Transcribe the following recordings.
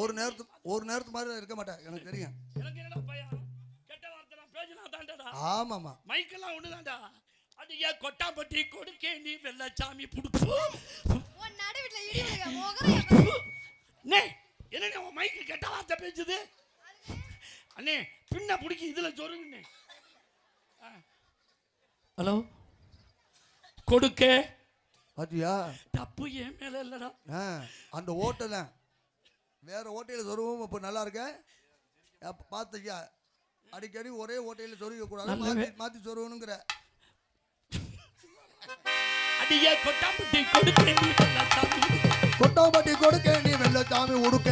ஒரு நேரத்து மாதிரி இருக்க மாட்டேன், எனக்கு தெரியும். ஆமாமா, மைக்கெல்லாம் ஒண்ணுதான்டா. அது ஏன் கொட்டாம்பட்டி கொடுக்கே நீ வெள்ளச்சாமி புடுப்பு. என்ன உன் மைக்கு கெட்ட வார்த்தை பேசுது அண்ணே? பின்ன பிடிக்கி இதுல சொருங்கண்ணே. ஹலோ கொடுக்க பாத்தியா, தப்பு என் மேல இல்லடா. அந்த ஓட்டல வேற ஓட்டையில சொருவும் இப்ப நல்லா இருக்க பாத்தியா. அடிக்கடி ஒரே ஓட்டையில சொருக கூடாது, மாத்தி சொருவனுங்கிற. அடியே கொட்டாம்பட்டி கொடுக்க நீ வெள்ளச்சாமி, கொட்டாம்பட்டி கொடுக்க நீ வெள்ளச்சாமி உடுக்க.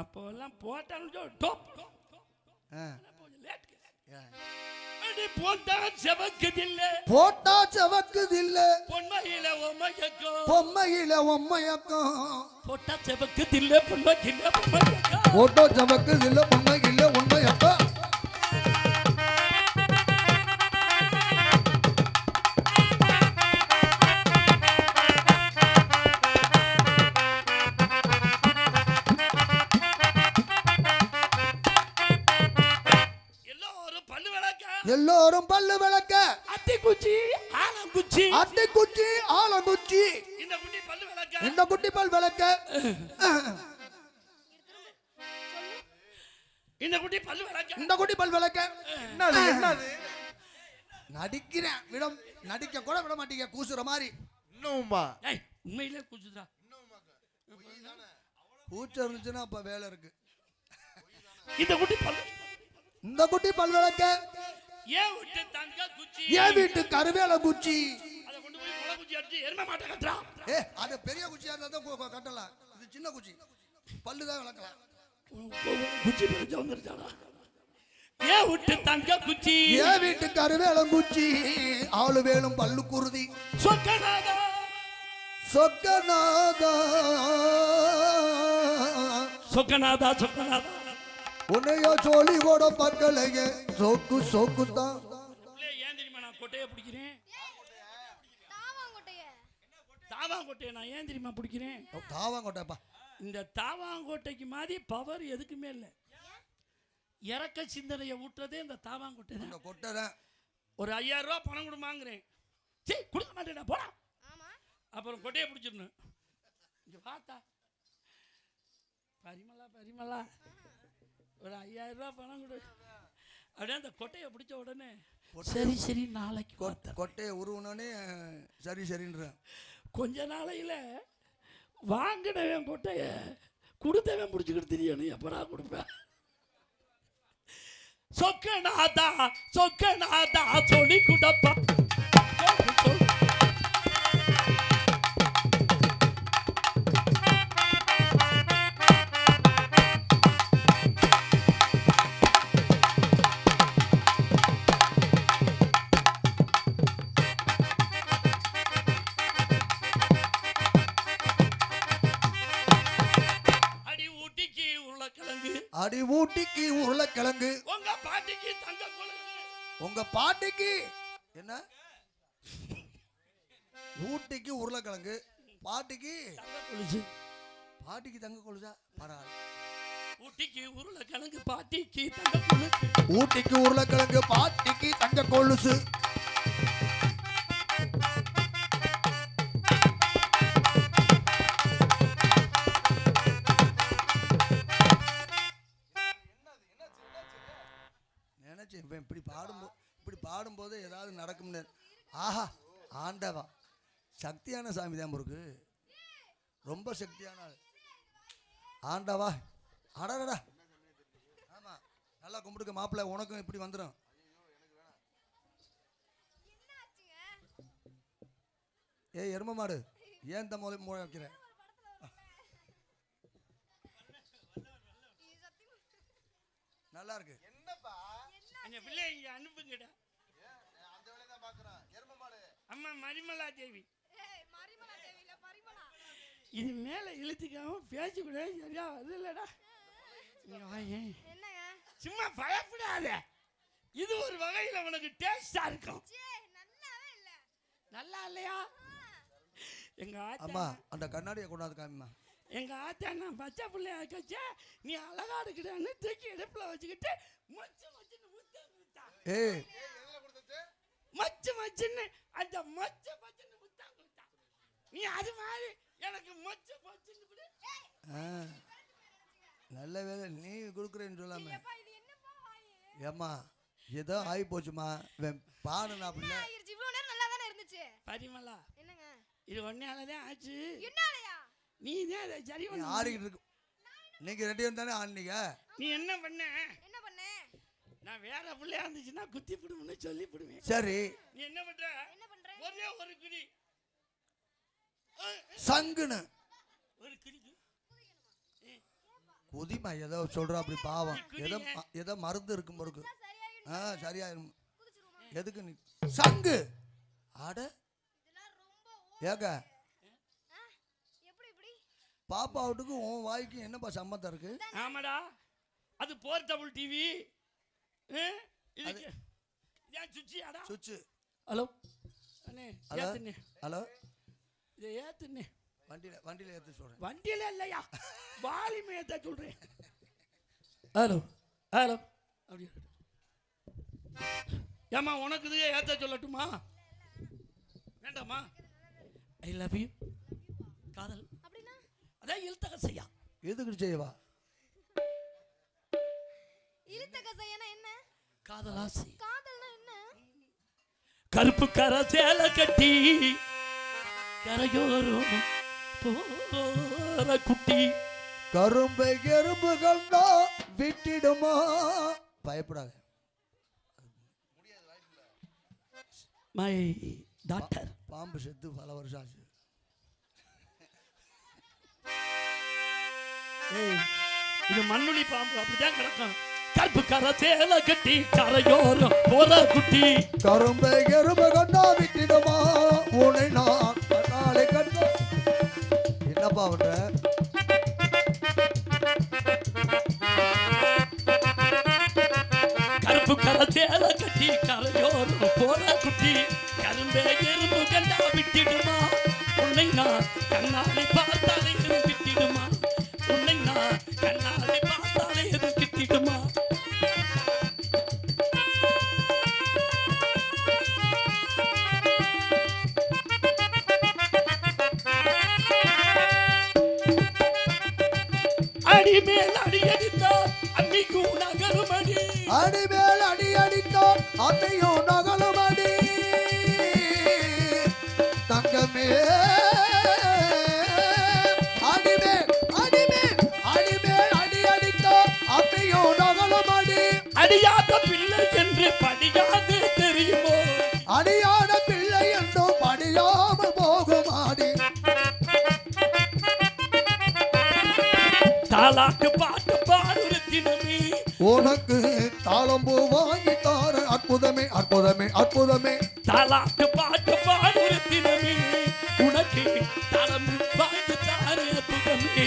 அப்போல்லாம் போட்டாலும் போட்டா செவக்குதில்ல, பொன்மையில ஒம்மையக்கம் போட்டா செவக்குதில்ல, பொன்மையில போட்டோ செவக்குதில்ல, பொன்மையில உண்மையக்கம். எல்லோரும் பல்லு விளக்க, அத்திக்குச்சி ஆலங்குச்சி, அத்திக்குச்சி ஆலங்குச்சி, இந்த குட்டி பல்லு விளக்க, இந்த குட்டி பல் விளக்க, இந்த குட்டி பல்லு விளக்க, இந்த குட்டி பல் விளக்க. என்னது என்னது நடிக்கிறேன், விட நடிக்க கூட விட மாட்டீங்க, கூசுற மாதிரி. இன்னும்பா உண்மையிலே கூசுதா? கூச்சம் இருந்துச்சுன்னா அப்ப வேலை இருக்கு. இந்த குட்டி பல்லு, இந்த குட்டி பல் விளக்க, ஏன் விட்டு தங்க குச்சி, ஏன் வீட்டு கருவேல குச்சி, அத கொண்டு போய் முளை குச்சி அடிச்சு எருமை மாட்டை கட்டறா. அது பெரிய குச்சியா இருந்தா தான் கட்டலாம், இது சின்ன குச்சி, பல்லு தான் விளக்கலாம். குச்சி பெருசா வந்துருச்சாடா. ஏன் விட்டு தங்க குச்சி, ஏன் வீட்டு கருவேல குச்சி, ஆளு வேலும் பல்லு குருதி. சொக்கநாதா சொக்கநாதா சொக்கநாதா சொக்கநாதா, உன்னைய சோழி கூட பக்கலையே சோக்கு சோக்குதான். ஏன் தெரியுமா நான் கொட்டையை பிடிக்கிறேன்? தாவாங்கொட்டையை நான் ஏன் தெரியுமா பிடிக்கிறேன்? தாவாங்கொட்டைப்பா, இந்த தாவாங்கொட்டைக்கு மாதிரி பவர் எதுக்குமே இல்லை. இறக்க சிந்தனையை ஊட்டுறதே இந்த தாவாங்கொட்டை தான். இந்த கொட்டை தான். ஒரு 5000 ரூபா பணம் கொடுமாங்கிறேன், சரி கொடுக்க மாட்டேடா போடா. அப்புறம் கொட்டையை பிடிச்சிடணும். இங்கே பார்த்தா பரிமளா ஒரு 5000 ரூபா பணம் கொடு, அப்படியே அந்த கொட்டையை பிடிச்ச உடனே சரி நாளைக்கு கொட்டையை உருவனே சரி சரின்ற. கொஞ்ச நாளையில வாங்கினவன் கொட்டைய கொடுத்தவன் பிடிச்சிக்கிட்டு தெரியணும், எப்படா கொடுப்பேன். சொக்கநாதா சொக்கநாதா சொல்லி கொடுப்பா. அடி ஊட்டிக்கு உருளைக்கிழங்கு, உங்க பாட்டிக்கு தங்க குழங்கு, உங்க பாட்டிக்கு என்ன ஊட்டிக்கு உருளைக்கிழங்கு, பாட்டிக்கு தங்க கொலுசு. பாட்டிக்கு தங்க கொலுசா? பரவாயில்ல. ஊட்டிக்கு உருளைக்கிழங்கு, பாட்டிக்கு தங்க கொலுசு, ஊட்டிக்கு உருளைக்கிழங்கு, பாட்டிக்கு தங்க கொலுசு. இப்படி பாடும்போது ஏதாவது நடக்கும்னு. ஆஹா, ஆண்டவா சக்தியான சாமி தான் இருக்கு, ரொம்ப சக்தியான ஆண்டவா. அடடா, ஆமா நல்லா கும்பிடுக்க மாப்பிள்ளை, உனக்கும் இப்படி வந்துடும். ஏய் எரும மாடு, ஏன் தம்ம மூளை வைக்கிறேன்? நல்லா இருக்கு. என்னப்பா அந்த பிள்ளைய இங்க அனுப்புங்கடா. அந்த வேலையை தான் பாக்குறேன். எருமை மாடு. அம்மா மரிமலா தேவி. இது மேல இழுத்துக்காம பேச்சு கூட சரியா வரலடா. இங்க வாயே. என்னங்க? சும்மா பயப்படாத. இது ஒரு வகையில உனக்கு டேஸ்டா இருக்கும். நல்லாவே இல்ல. நல்லா இல்லையா? எங்க அம்மா ஆத்தா அந்த கண்ணாடியை கொண்டாந்து காமிமா. எங்க ஆத்தா நான் பச்சை பிள்ளைய கச்சா நீ அழகா இருக்கிறான்னு தூக்கி இடுப்புல வச்சுக்கிட்டு மச்சு மச்சுன்னு முத்தா. ஏய் எதுல கொடுத்தது? மச்சு மச்சுன்னு அந்த மச்சு மச்சுன்னு முத்தா. நீ அது மாதிரி எனக்கு மச்சு மச்சுன்னு கொடு. நல்ல வேலை நீ கொடுக்குறேன்னு சொல்லாம. அப்பா இது என்னப்பா வாயே? ஏம்மா ஏதோ ஆகி போச்சுமா. பாடுனா அப்படில ஆயிருச்சு. இவ்வளவு நேரம் நல்லா தானே இருந்துச்சு. பரிமளா என்னங்க? இது ஒன்னாலதான் ஆச்சு. என்னாலயா? நீ தான் அதை சரி நீ பண்ண. ஆடிக்கிட்டு இருக்கு. நீங்க 2 பேரும் தானே ஆடுனீங்க. நீ என்ன பண்ண? என்ன பண்ணே? நான் வேற பிள்ளையா இருந்துச்சுன்னா குத்தி பிடுமுன்னு சொல்லி பிடுவேன். சரி நீ என்ன பண்ற? என்ன பண்ற? ஒரே ஒரு குடி. சங்குன்னு ஒரு குடி. குதிமா ஏதோ சொல்ற அப்படி பாவம். ஏதோ மருந்து இருக்கும் பொருக்கு. சரியாயிரும். எதுக்கு நீ சங்கு ஆட? இதெல்லாம் ரொம்ப ஏக எப்படி இப்படி? பாப்பா வீட்டுக்கு உன் வாய்க்கு என்னப்பா சம்மந்தம் இருக்கு? ஆமாடா அது போர்ட்டபிள் டிவி. இதுக்கு ஏன் சுச்சியாடா? சுச்சு. ஹலோ அண்ணே ஹலோ ஏத்துண்ணே. ஹலோ இதை ஏத்துண்ணே. வண்டியில ஏத்து சொல்றேன். வண்டியில இல்லையா வாலிமே ஏத்த சொல்றேன். ஹலோ ஹலோ அப்படி ஏமா உனக்கு இது ஏத்த சொல்லட்டுமா? வேண்டாமா? I love you. காதல் அப்படினா? அதான் இழுத்தக செய்யா. எதுக்கு செய்வா? இழுத்தக செய்யனா என்ன? காதல் ஆசை. காதல்னா என்ன? கருப்பு கரை சேலை கட்டி கரையோரம் போற குட்டி. கரும்பை எறும்பு கண்டா விட்டிடுமா? பயப்படாத. My doctor. பாம்பு செத்து பல வருஷம் ஆச்சு. ஏய் இது மண்ணுளி பாம்பு அப்படிதான் கிடக்கும். கருப்பு கரை சேலை கட்டி கரையோரம் போற குட்டி. கரும்பை எறும்பு கண்டா விட்டிடுமா? உன்னை நான் நாளை கண்டா. என்னப்பா பண்ற? கருப்பு கரை சேலை கட்டி கரையோரம் போற குட்டி. கரும்பே எறும்பு கண்டா விட்டிடுமா? உன்னை நான் கண்ணாடி பார்த்தாலே விட்டிடுமா? உன்னை நான் கண்ணாடி பார்த்தாலே விட்டிடுமா? அடிமேல் அடி அடித்தார் அன்னைக்கும் நகருமடி. அடிமேல் அடி அடித்தார் அன்னையும் நகலுமடி. தங்கமே அடிமேல் அடிமேல் அடிமேல் அடி அடித்தார் அன்னையும் நகலுமடி. அடியாத பிள்ளை என்று படியாது தெரியுமோ? அடியாத பிள்ளை என்றும் படியாமல் போகுமாடி. தாலாட்டு பாட்டு பாடுறத்தினமே உனக்கு தாளம்பூ வாங்கி தார அற்புதமே அற்புதமே அற்புதமே. தாலாட்டு பாட்டு பாடுறத்தினமே உனக்கு தளம் வாங்கி தாரு அற்புதமே.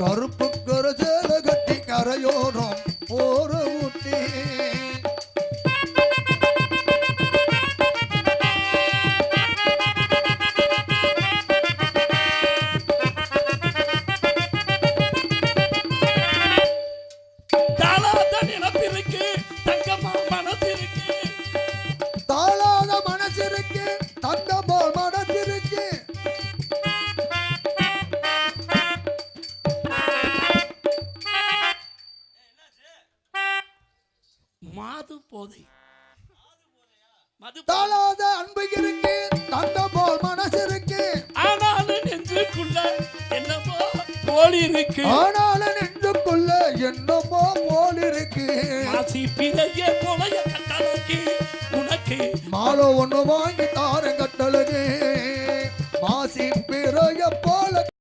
கருப்பு கரஜேல கட்டி கரையோரம் போற ஊட்டி. தாளாத நினைப்பிருக்கு தங்கம்மா மனசிருக்கு. தாளாத மனசிருக்கு தங்கம் போல் மனசிருக்கு. மாது போதை மது தாளாத அன்பு இருக்கு தங்கம் போல் மனசிருக்கு. ஆனாலும் நெஞ்சுக்குள்ள என்னமோ போலி இருக்கு. ஆனாலும் நெஞ்சுக்குள்ள என்னமோ போல் இருக்கு. மாசி பிறைய போலைய கட்டளைக்கு உனக்கு மாலை ஒண்ணு வாங்கி தார கட்டழகு. மாசி மாசி பிறைய போல